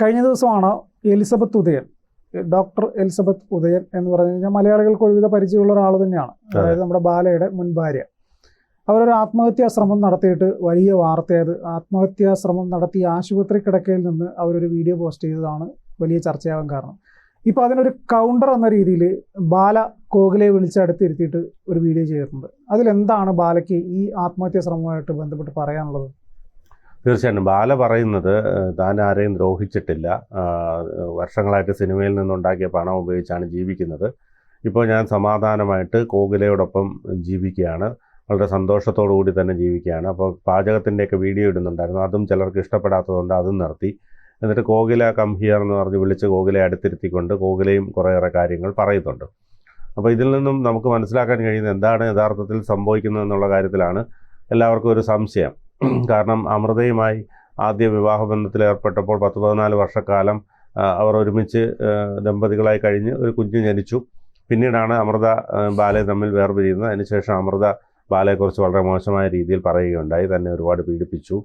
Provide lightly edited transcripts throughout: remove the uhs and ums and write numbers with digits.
കഴിഞ്ഞ ദിവസമാണ് Elizabeth Udayan, doctor Elizabeth Udayan എന്ന് പറഞ്ഞു കഴിഞ്ഞാൽ മലയാളികൾക്ക് ഒരുവിധ പരിചയമുള്ള ഒരാൾ തന്നെയാണ്. അതായത് നമ്മുടെ ബാലയുടെ മുൻ ഭാര്യ. അവരൊരു ആത്മഹത്യാ ശ്രമം നടത്തിയിട്ട് വലിയ വാർത്തയായത്. ആത്മഹത്യാ ശ്രമം നടത്തി ആശുപത്രി കിടക്കയിൽ നിന്ന് അവരൊരു വീഡിയോ പോസ്റ്റ് ചെയ്തതാണ് വലിയ ചർച്ചയാവാൻ കാരണം. ഇപ്പോൾ അതിനൊരു കൗണ്ടർ എന്ന രീതിയിൽ ബാല കോകിലയെ വിളിച്ച് അടുത്തിരുത്തിയിട്ട് ഒരു വീഡിയോ ചെയ്തിട്ടുണ്ട്. അതിലെന്താണ് ബാലയ്ക്ക് ഈ ആത്മഹത്യാ ശ്രമവുമായിട്ട് ബന്ധപ്പെട്ട് പറയാനുള്ളത്? തീർച്ചയായിട്ടും ബാല പറയുന്നത് താൻ ആരെയും ദ്രോഹിച്ചിട്ടില്ല, വർഷങ്ങളായിട്ട് സിനിമയിൽ നിന്നുണ്ടാക്കിയ പണം ഉപയോഗിച്ചാണ് ജീവിക്കുന്നത്. ഇപ്പോൾ ഞാൻ സമാധാനമായിട്ട് കോകിലയോടൊപ്പം ജീവിക്കുകയാണ്, വളരെ സന്തോഷത്തോടു കൂടി തന്നെ ജീവിക്കുകയാണ്. അപ്പോൾ പാചകത്തിൻ്റെയൊക്കെ വീഡിയോ ഇടുന്നുണ്ടായിരുന്നു, അതും ചിലർക്ക് ഇഷ്ടപ്പെടാത്തതുകൊണ്ട് അതും നിർത്തി. എന്നിട്ട് കോകില കം ഹിയർ എന്ന് പറഞ്ഞ് വിളിച്ച് കോകിലയെ അടുത്തിരുത്തിക്കൊണ്ട് കോകിലയും കുറേയേറെ കാര്യങ്ങൾ പറയുന്നുണ്ട്. അപ്പോൾ ഇതിൽ നിന്നും നമുക്ക് മനസ്സിലാക്കാൻ കഴിയുന്നത് എന്താണ് യഥാർത്ഥത്തിൽ സംഭവിക്കുന്നത് എന്നുള്ള കാര്യത്തിലാണ് എല്ലാവർക്കും ഒരു സംശയം. കാരണം അമൃതയുമായി ആദ്യ വിവാഹബന്ധത്തിൽ ഏർപ്പെട്ടപ്പോൾ 14 വർഷക്കാലം അവർ ഒരുമിച്ച് ദമ്പതികളായി കഴിഞ്ഞ് ഒരു കുഞ്ഞ് ജനിച്ചു. പിന്നീടാണ് അമൃത ബാലയെ തമ്മിൽ വേർപിരിയുന്നത്. അതിനുശേഷം അമൃത ബാലയെക്കുറിച്ച് വളരെ മോശമായ രീതിയിൽ പറയുകയുണ്ടായി. തന്നെ ഒരുപാട് പീഡിപ്പിച്ചു,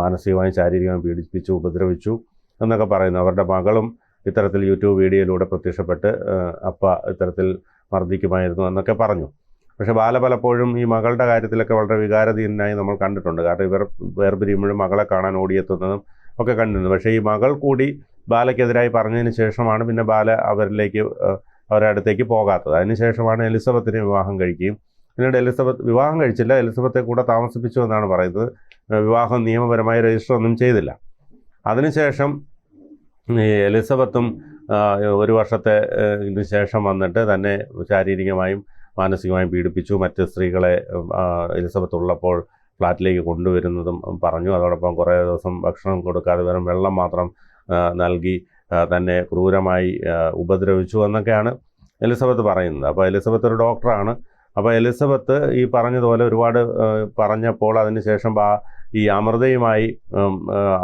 മാനസികമായും ശാരീരികമായും പീഡിപ്പിച്ചു, ഉപദ്രവിച്ചു എന്നൊക്കെ പറയുന്നു. അവരുടെ മകളും ഇത്തരത്തിൽ യൂട്യൂബ് വീഡിയോയിലൂടെ പ്രത്യക്ഷപ്പെട്ട് അപ്പ ഇത്തരത്തിൽ മർദ്ദിക്കുമായിരുന്നു എന്നൊക്കെ പറഞ്ഞു. പക്ഷേ ബാല പലപ്പോഴും ഈ മകളുടെ കാര്യത്തിലൊക്കെ വളരെ വികാരധീനനായി നമ്മൾ കണ്ടിട്ടുണ്ട്. കാരണം ഇവർ വേർപിരിയുമ്പോഴും മകളെ കാണാൻ ഓടിയെത്തുന്നതും ഒക്കെ കണ്ടിരുന്നു. പക്ഷേ ഈ മകൾ കൂടി ബാലയ്ക്കെതിരായി പറഞ്ഞതിന് ശേഷമാണ് പിന്നെ ബാല അവരുടെ അടുത്തേക്ക് പോകാത്തത്. അതിനുശേഷമാണ് എലിസബത്തിനെ വിവാഹം കഴിക്കുകയും പിന്നീട് എലിസബത്ത് വിവാഹം കഴിച്ചില്ല, എലിസബത്തെ കൂടെ താമസിപ്പിച്ചു എന്നാണ് പറയുന്നത്. വിവാഹം നിയമപരമായി രജിസ്റ്റർ ഒന്നും ചെയ്തില്ല. അതിനുശേഷം ഈ എലിസബത്തും ഒരു വർഷത്തെ ഇതിന് ശേഷം വന്നിട്ട് തന്നെ ശാരീരികമായും മാനസികമായും പീഡിപ്പിച്ചു. മറ്റ് സ്ത്രീകളെ എലിസബത്ത് ഉള്ളപ്പോൾ ഫ്ലാറ്റിലേക്ക് കൊണ്ടുവരുന്നതും പറഞ്ഞു. അതോടൊപ്പം കുറേ ദിവസം ഭക്ഷണം കൊടുക്കാതെ വെറും വെള്ളം മാത്രം നൽകി തന്നെ ക്രൂരമായി ഉപദ്രവിച്ചു എന്നൊക്കെയാണ് എലിസബത്ത് പറയുന്നത്. അപ്പോൾ എലിസബത്ത് ഒരു ഡോക്ടറാണ്. അപ്പോൾ എലിസബത്ത് ഈ പറഞ്ഞതുപോലെ ഒരുപാട് പറഞ്ഞപ്പോൾ അതിന് ശേഷം ഈ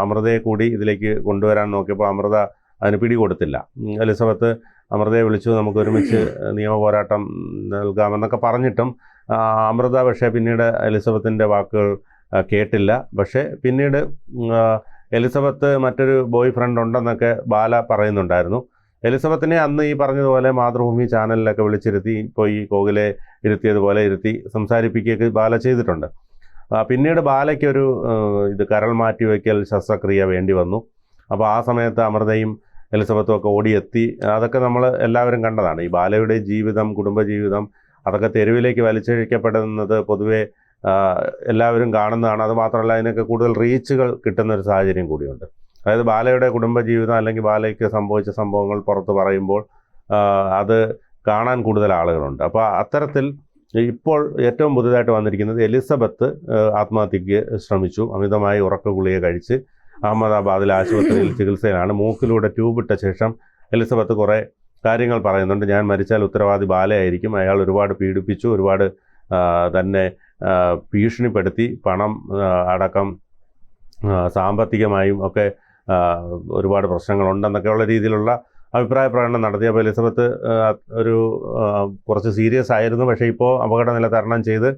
അമൃതയെ കൂടി ഇതിലേക്ക് കൊണ്ടുവരാൻ നോക്കിയപ്പോൾ അമൃത അതിന് പിടികൊടുത്തില്ല. എലിസബത്ത് അമൃതയെ വിളിച്ചു, നമുക്ക് ഒരുമിച്ച് നിയമ പോരാട്ടം നൽകാമെന്നൊക്കെ പറഞ്ഞിട്ടും അമൃത പക്ഷേ പിന്നീട് എലിസബത്തിൻ്റെ വാക്കുകൾ കേട്ടില്ല. പക്ഷേ പിന്നീട് എലിസബത്ത് മറ്റൊരു ബോയ് ഫ്രണ്ട് ഉണ്ടെന്നൊക്കെ ബാല പറയുന്നുണ്ടായിരുന്നു. എലിസബത്തിനെ അന്ന് ഈ പറഞ്ഞതുപോലെ മാതൃഭൂമി ചാനലിലൊക്കെ വിളിച്ചിരുത്തി, ഇപ്പോൾ ഈ കോകിലെ ഇരുത്തിയതുപോലെ ഇരുത്തി സംസാരിപ്പിക്കുകയൊക്കെ ബാല ചെയ്തിട്ടുണ്ട്. പിന്നീട് ബാലയ്ക്കൊരു കരൾ മാറ്റിവെക്കൽ ശസ്ത്രക്രിയ വേണ്ടി വന്നു. അപ്പോൾ ആ സമയത്ത് അമൃതയും എലിസബത്തും ഒക്കെ ഓടിയെത്തി. അതൊക്കെ നമ്മൾ എല്ലാവരും കണ്ടതാണ്. ഈ ബാലയുടെ ജീവിതം, കുടുംബജീവിതം അതൊക്കെ തെരുവിലേക്ക് വലിച്ചിഴക്കപ്പെടുന്നത് പൊതുവെ എല്ലാവരും കാണുന്നതാണ്. അതുമാത്രമല്ല അതിനൊക്കെ കൂടുതൽ റീച്ചുകൾ കിട്ടുന്ന ഒരു സാഹചര്യം കൂടിയുണ്ട്. അതായത് ബാലയുടെ കുടുംബജീവിതം അല്ലെങ്കിൽ ബാലയ്ക്ക് സംഭവിച്ച സംഭവങ്ങൾ പുറത്ത് പറയുമ്പോൾ അത് കാണാൻ കൂടുതൽ ആളുകളുണ്ട്. അപ്പോൾ അത്തരത്തിൽ ഇപ്പോൾ ഏറ്റവും പുതുതായിട്ട് വന്നിരിക്കുന്നത് എലിസബത്ത് ആത്മഹത്യയ്ക്ക് ശ്രമിച്ചു. അമിതമായി ഉറക്ക ഗുളിക കഴിച്ച് അഹമ്മദാബാദിലെ ആശുപത്രിയിൽ ചികിത്സയിലാണ്. മൂക്കിലൂടെ ട്യൂബ് ഇട്ട ശേഷം എലിസബത്ത് കുറേ കാര്യങ്ങൾ പറയുന്നുണ്ട്. ഞാൻ മരിച്ചാൽ ഉത്തരവാദി ബാലയായിരിക്കും, അയാൾ ഒരുപാട് പീഡിപ്പിച്ചു, ഒരുപാട് തന്നെ ഭീഷണിപ്പെടുത്തി, പണം അടക്കം സാമ്പത്തികമായും ഒക്കെ ഒരുപാട് പ്രശ്നങ്ങളുണ്ടെന്നൊക്കെയുള്ള രീതിയിലുള്ള അഭിപ്രായ പ്രകടനം നടത്തിയപ്പോൾ എലിസബത്ത് കുറച്ച് സീരിയസ് ആയിരുന്നു. പക്ഷേ ഇപ്പോൾ അപകടനില തരണം ചെയ്ത്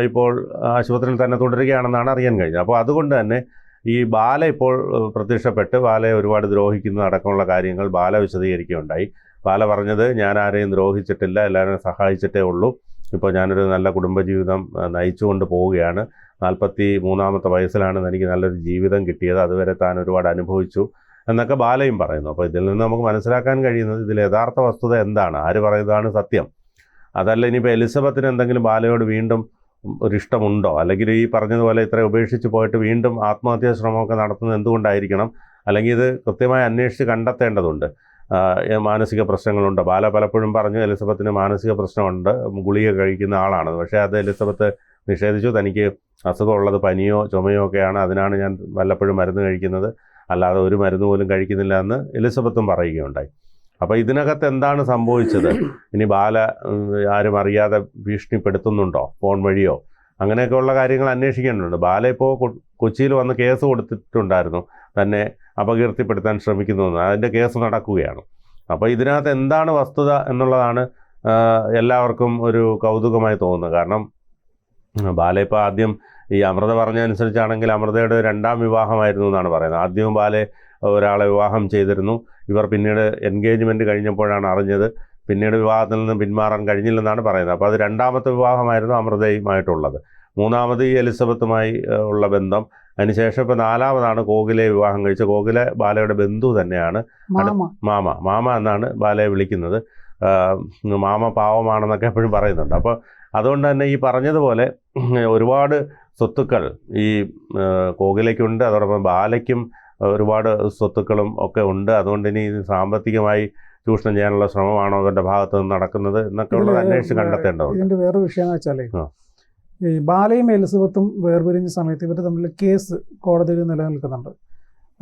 ഇപ്പോൾ ആശുപത്രിയിൽ തന്നെ തുടരുകയാണെന്നാണ് അറിയാൻ കഴിഞ്ഞത്. അപ്പോൾ അതുകൊണ്ട് തന്നെ ഈ ബാല ഇപ്പോൾ പ്രത്യക്ഷപ്പെട്ട് ബാലയെ ഒരുപാട് ദ്രോഹിക്കുന്ന അടക്കമുള്ള കാര്യങ്ങൾ ബാല വിശദീകരിക്കുകയുണ്ടായി. ബാല പറഞ്ഞത്, ഞാൻ ആരെയും ദ്രോഹിച്ചിട്ടില്ല, എല്ലാവരെയും സഹായിച്ചിട്ടേ ഉള്ളൂ. ഇപ്പോൾ ഞാനൊരു നല്ല കുടുംബജീവിതം നയിച്ചുകൊണ്ട് പോവുകയാണ്. 43-ാമത്തെ വയസ്സിലാണ് എനിക്ക് നല്ലൊരു ജീവിതം കിട്ടിയത്, അതുവരെ താൻ ഒരുപാട് അനുഭവിച്ചു എന്നൊക്കെ ബാലയും പറയുന്നു. അപ്പോൾ ഇതിൽ നിന്ന് നമുക്ക് മനസ്സിലാക്കാൻ കഴിയുന്നത് ഇതിൽ യഥാർത്ഥ വസ്തുത എന്താണ്, ആര് പറയുന്നതാണ് സത്യം. അതല്ല ഇനിയിപ്പോൾ എലിസബത്തിന് എന്തെങ്കിലും ബാലയോട് വീണ്ടും ഒരിഷ്ടമുണ്ടോ, അല്ലെങ്കിൽ ഈ പറഞ്ഞതുപോലെ ഇത്ര ഉപേക്ഷിച്ച് പോയിട്ട് വീണ്ടും ആത്മഹത്യാ ശ്രമമൊക്കെ നടത്തുന്നത് എന്തുകൊണ്ടായിരിക്കണം, അല്ലെങ്കിൽ ഇത് കൃത്യമായി അന്വേഷിച്ച് കണ്ടെത്തേണ്ടതുണ്ട്. മാനസിക പ്രശ്നങ്ങളുണ്ട്. ബാല പലപ്പോഴും പറഞ്ഞു എലിസബത്തിന് മാനസിക പ്രശ്നമുണ്ട്, ഗുളിക കഴിക്കുന്ന ആളാണ്. പക്ഷേ അത് എലിസബത്ത് നിഷേധിച്ചു. തനിക്ക് അസുഖമുള്ളത് പനിയോ ചുമയോ ഒക്കെയാണ്, അതിനാണ് ഞാൻ വല്ലപ്പോഴും മരുന്ന് കഴിക്കുന്നത്, അല്ലാതെ ഒരു മരുന്ന് പോലും കഴിക്കുന്നില്ല എന്ന് എലിസബത്തും പറയുകയുണ്ടായി. അപ്പോൾ ഇതിനകത്ത് എന്താണ് സംഭവിച്ചത്? ഇനി ബാല ആരും അറിയാതെ ഭീഷണിപ്പെടുത്തുന്നുണ്ടോ, ഫോൺ വഴിയോ, അങ്ങനെയൊക്കെയുള്ള കാര്യങ്ങൾ അന്വേഷിക്കേണ്ടതുണ്ട്. ബാല ഇപ്പോൾ കൊച്ചിയിൽ വന്ന് കേസ് കൊടുത്തിട്ടുണ്ടായിരുന്നു, തന്നെ അപകീർത്തിപ്പെടുത്താൻ ശ്രമിക്കുന്നതെന്ന്. അതിൻ്റെ കേസ് നടക്കുകയാണ്. അപ്പോൾ ഇതിനകത്ത് എന്താണ് വസ്തുത എന്നുള്ളതാണ് എല്ലാവർക്കും ഒരു കൗതുകമായി തോന്നുന്നത്. കാരണം ബാല ഇപ്പോൾ ആദ്യം ഈ അമൃത പറഞ്ഞതനുസരിച്ചാണെങ്കിൽ അമൃതയുടെ 2ാം വിവാഹമായിരുന്നു എന്നാണ് പറയുന്നത്. ആദ്യവും ബാലയെ ഒരാളെ വിവാഹം ചെയ്തിരുന്നു. ഇവർ പിന്നീട് എൻഗേജ്മെൻറ്റ് കഴിഞ്ഞപ്പോഴാണ് അറിഞ്ഞത്. പിന്നീട് വിവാഹത്തിൽ നിന്ന് പിന്മാറാൻ കഴിഞ്ഞില്ലെന്നാണ് പറയുന്നത്. അപ്പോൾ അത് രണ്ടാമത്തെ വിവാഹമായിരുന്നു അമൃതയുമായിട്ടുള്ളത്. മൂന്നാമത് ഈ എലിസബത്തുമായി ഉള്ള ബന്ധം. അതിനുശേഷം ഇപ്പോൾ നാലാമതാണ് കോകിലയെ വിവാഹം കഴിച്ചത്. കോകില ബാലയുടെ ബന്ധു തന്നെയാണ്. മാമ എന്നാണ് ബാലയെ വിളിക്കുന്നത്. മാമ പാവമാണെന്നൊക്കെ എപ്പോഴും പറയുന്നുണ്ട്. അപ്പോൾ അതുകൊണ്ട് തന്നെ ഈ പറഞ്ഞതുപോലെ ഒരുപാട് സ്വത്തുക്കൾ ഈ കോകിലയ്ക്കുണ്ട്. അതോടൊപ്പം ബാലയ്ക്കും ഒരുപാട് സ്വത്തുക്കളും ഒക്കെ ഉണ്ട്. അതുകൊണ്ട് ഇനി സാമ്പത്തികമായി ചൂഷണം ചെയ്യാനുള്ള ശ്രമമാണോ അവരുടെ ഭാഗത്ത് നിന്ന് നടക്കുന്നത് എന്നൊക്കെ ഉള്ളത് അന്വേഷിച്ച് കണ്ടെത്തേണ്ടതുണ്ട്. ഇതിന്റെ വേറെ വിഷയം എന്ന് വെച്ചാൽ ഈ ബാലയും എലിസബത്തും വേർപിരിഞ്ഞ സമയത്ത് ഇവർ തമ്മിൽ കേസ് കോടതിയിൽ നിലനിൽക്കുന്നുണ്ട്.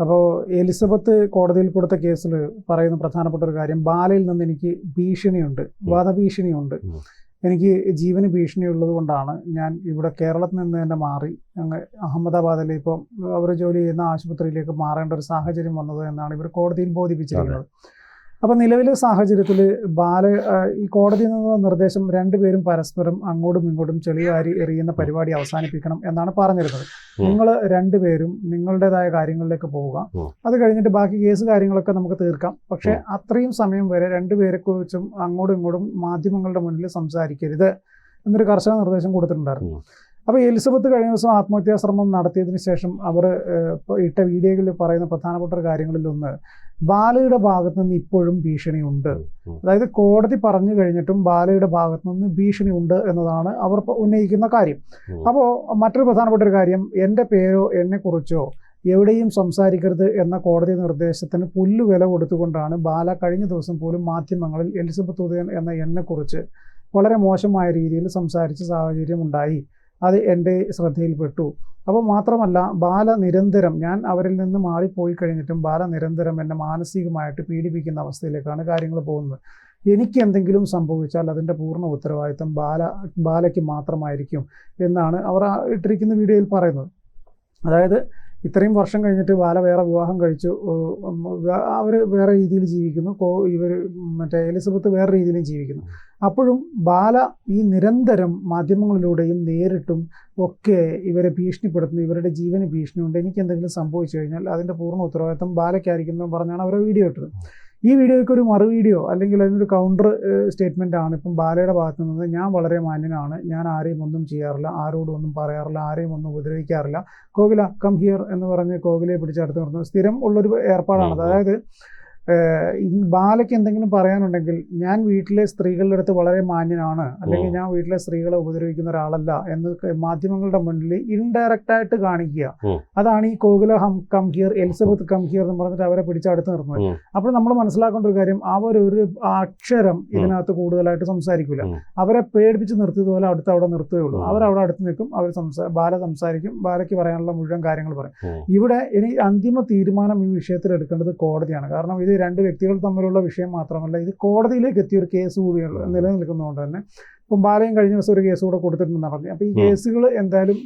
അപ്പോൾ എലിസബത്ത് കോടതിയിൽ കൊടുത്ത കേസിൽ പറയുന്ന പ്രധാനപ്പെട്ട ഒരു കാര്യം, ബാലയിൽ നിന്ന് എനിക്ക് ഭീഷണിയുണ്ട്, വധഭീഷണിയുണ്ട്, എനിക്ക് ജീവന് ഭീഷണിയുള്ളത് കൊണ്ടാണ് ഞാൻ ഇവിടെ കേരളത്തിൽ നിന്ന് തന്നെ മാറി അങ്ങ് അഹമ്മദാബാദിൽ ഇപ്പോൾ അവർ ജോലി ചെയ്യുന്ന ആശുപത്രിയിലേക്ക് മാറേണ്ട ഒരു സാഹചര്യം വന്നത് എന്നാണ് ഇവർ കോടതിയിൽ ബോധിപ്പിച്ചിരിക്കുന്നത്. അപ്പോൾ നിലവിലെ സാഹചര്യത്തിൽ ഈ കോടതിയിൽ നിന്നുള്ള നിർദ്ദേശം രണ്ടുപേരും പരസ്പരം അങ്ങോട്ടും ഇങ്ങോട്ടും ചെളിവാരി എറിയുന്ന പരിപാടി അവസാനിപ്പിക്കണം എന്നാണ് പറഞ്ഞിരുന്നത്. നിങ്ങൾ രണ്ടുപേരും നിങ്ങളുടേതായ കാര്യങ്ങളിലേക്ക് പോവുക, അത് കഴിഞ്ഞിട്ട് ബാക്കി കേസ് കാര്യങ്ങളൊക്കെ നമുക്ക് തീർക്കാം. പക്ഷേ അത്രയും സമയം വരെ രണ്ടുപേരെ കുറിച്ചും അങ്ങോട്ടും ഇങ്ങോട്ടും മാധ്യമങ്ങളുടെ മുന്നിൽ സംസാരിക്കരുത് എന്നൊരു കർശന നിർദ്ദേശം കൊടുത്തിട്ടുണ്ടായിരുന്നു. അപ്പോൾ എലിസബത്ത് കഴിഞ്ഞ ദിവസം ആത്മഹത്യാശ്രമം നടത്തിയതിനു ശേഷം അവർ ഇട്ട വീഡിയോകളിൽ പറയുന്ന പ്രധാനപ്പെട്ട ഒരു കാര്യങ്ങളിലൊന്ന്, ബാലയുടെ ഭാഗത്ത് നിന്ന് ഇപ്പോഴും ഭീഷണിയുണ്ട്. അതായത് കോടതി പറഞ്ഞു കഴിഞ്ഞിട്ടും ബാലയുടെ ഭാഗത്ത് നിന്ന് ഭീഷണിയുണ്ട് എന്നതാണ് അവർ ഉന്നയിക്കുന്ന കാര്യം. അപ്പോൾ മറ്റൊരു പ്രധാനപ്പെട്ട ഒരു കാര്യം, എൻ്റെ പേരോ എന്നെക്കുറിച്ചോ എവിടെയും സംസാരിക്കരുത് എന്ന കോടതി നിർദ്ദേശത്തിന് പുല്ലുവില കൊടുത്തുകൊണ്ടാണ് ബാല കഴിഞ്ഞ ദിവസം പോലും മാധ്യമങ്ങളിൽ എലിസബത്ത് ഉദയൻ എന്ന എന്നെക്കുറിച്ച് വളരെ മോശമായ രീതിയിൽ സംസാരിച്ച സാഹചര്യം ഉണ്ടായി. അത് എൻ്റെ ശ്രദ്ധയിൽപ്പെട്ടു. അപ്പോൾ മാത്രമല്ല, ബാല നിരന്തരം, ഞാൻ അവരിൽ നിന്ന് മാറിപ്പോയി കഴിഞ്ഞിട്ടും ബാല നിരന്തരം എന്നെ മാനസികമായിട്ട് പീഡിപ്പിക്കുന്ന അവസ്ഥയിലേക്കാണ് കാര്യങ്ങൾ പോകുന്നത്. എനിക്ക് എന്തെങ്കിലും സംഭവിച്ചാൽ അതിൻ്റെ പൂർണ്ണ ഉത്തരവാദിത്തം ബാലയ്ക്ക് മാത്രമായിരിക്കും എന്നാണ് അവർ ഇട്ടിരിക്കുന്ന വീഡിയോയിൽ പറയുന്നത്. അതായത് ഇത്രയും വർഷം കഴിഞ്ഞിട്ട് ബാല വേറെ വിവാഹം കഴിച്ചു, അവർ വേറെ രീതിയിൽ ജീവിക്കുന്നു, എലിസബത്ത് വേറെ രീതിയിലും ജീവിക്കുന്നു. അപ്പോഴും ബാല ഈ നിരന്തരം മാധ്യമങ്ങളിലൂടെയും നേരിട്ടും ഒക്കെ ഇവരെ ഭീഷണിപ്പെടുത്തുന്നു, ഇവരുടെ ജീവന് ഭീഷണിയുണ്ട്, എനിക്ക് എന്തെങ്കിലും സംഭവിച്ചു കഴിഞ്ഞാൽ അതിൻ്റെ പൂർണ്ണ ഉത്തരവാദിത്തം ബാലയ്ക്കായിരിക്കുന്നു പറഞ്ഞാണ് അവരെ വീഡിയോ ഇട്ടത്. ഈ വീഡിയോയ്ക്ക് ഒരു മറു വീഡിയോ അല്ലെങ്കിൽ അതിനൊരു കൗണ്ടർ സ്റ്റേറ്റ്മെൻ്റ് ആണ് ഇപ്പം ബാലയുടെ ഭാഗത്തു നിന്ന്. ഞാൻ വളരെ മാന്യനാണ്, ഞാൻ ആരെയും ഒന്നും ചെയ്യാറില്ല, ആരോടും ഒന്നും പറയാറില്ല, ആരെയും ഒന്നും ഉപദ്രവിക്കാറില്ല, കോകില കം ഹിയർ എന്ന് പറഞ്ഞ് കോകിലയെ പിടിച്ചെടുത്ത് നിർത്തുന്നത് സ്ഥിരം ഉള്ളൊരു ഏർപ്പാടാണ്. അതായത് ബാലയ്ക്ക് എന്തെങ്കിലും പറയാനുണ്ടെങ്കിൽ ഞാൻ വീട്ടിലെ സ്ത്രീകളുടെ അടുത്ത് വളരെ മാന്യനാണ്, അല്ലെങ്കിൽ ഞാൻ വീട്ടിലെ സ്ത്രീകളെ ഉപദ്രവിക്കുന്ന ഒരാളല്ല എന്ന് മാധ്യമങ്ങളുടെ മുന്നിൽ ഇൻഡയറക്റ്റ് ആയിട്ട് കാണിക്കുക. അതാണ് ഈ Kokila come here, Elizabeth come here എന്ന് പറഞ്ഞിട്ട് അവരെ പിടിച്ചടുത്ത് നിർത്തുന്നത്. അപ്പോൾ നമ്മൾ മനസ്സിലാക്കേണ്ട ഒരു കാര്യം, അവരൊരു അക്ഷരം ഇതിനകത്ത് കൂടുതലായിട്ട് സംസാരിക്കില്ല. അവരെ പേടിപ്പിച്ച് നിർത്തിയതുപോലെ അവിടെ നിർത്തുകയുള്ളൂ. അവരവിടെ അടുത്ത് നിൽക്കും, ബാല സംസാരിക്കും, ബാലയ്ക്ക് പറയാനുള്ള മുഴുവൻ കാര്യങ്ങൾ പറയും. ഇവിടെ ഇനി അന്തിമ തീരുമാനം ഈ വിഷയത്തിൽ എടുക്കേണ്ടത് കോടതിയാണ്. കാരണം ഇത് രണ്ട് വ്യക്തികൾ തമ്മിലുള്ള വിഷയം മാത്രമല്ല, ഇത് കോടതിയിലേക്ക് എത്തിയൊരു കേസ് കൂടി നിലനിൽക്കുന്നതുകൊണ്ട് തന്നെ ഇപ്പം ബാലയും കഴിഞ്ഞ ദിവസം ഒരു കേസ് കൂടെ കൊടുത്തിട്ടുണ്ടെന്ന് പറഞ്ഞു. അപ്പോൾ ഈ കേസുകൾ എന്തായാലും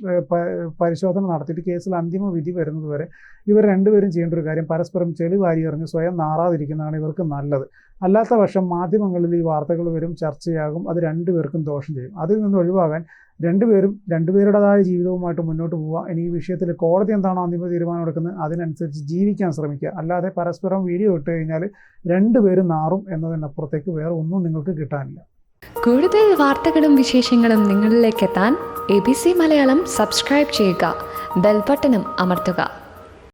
പരിശോധന നടത്തിയിട്ട് കേസിൽ അന്തിമ വിധി വരുന്നത് വരെ ഇവർ രണ്ടുപേരും ചെയ്യേണ്ട ഒരു കാര്യം, പരസ്പരം ചെളി വാരി എറിഞ്ഞ് സ്വയം നാറാതിരിക്കുന്നതാണ് ഇവർക്ക് നല്ലത്. അല്ലാത്ത പക്ഷം മാധ്യമങ്ങളിൽ ഈ വാർത്തകൾ വരും, ചർച്ചയാകും, അത് രണ്ടുപേർക്കും ദോഷം ചെയ്യും. അതിൽ നിന്ന് ഒഴിവാകാൻ രണ്ടുപേരും രണ്ടുപേരുടേതായ ജീവിതവുമായിട്ട് മുന്നോട്ട് പോവുക. ഇനി ഈ വിഷയത്തിൽ കോടതി എന്താണോ അന്തിമ തീരുമാനം എടുക്കുന്നത് അതിനനുസരിച്ച് ജീവിക്കാൻ ശ്രമിക്കുക. അല്ലാതെ പരസ്പരം വീഡിയോ ഇട്ട് കഴിഞ്ഞാൽ രണ്ടുപേരും നാറും എന്നതിനപ്പുറത്തേക്ക് വേറെ ഒന്നും നിങ്ങൾക്ക് കിട്ടാനില്ല. കൂടുതൽ വാർത്തകളും വിശേഷങ്ങളും നിങ്ങളിലേക്ക് എത്താൻ ABC മലയാളം സബ്സ്ക്രൈബ് ചെയ്യുക, ബെൽ ബട്ടണും അമർത്തുക.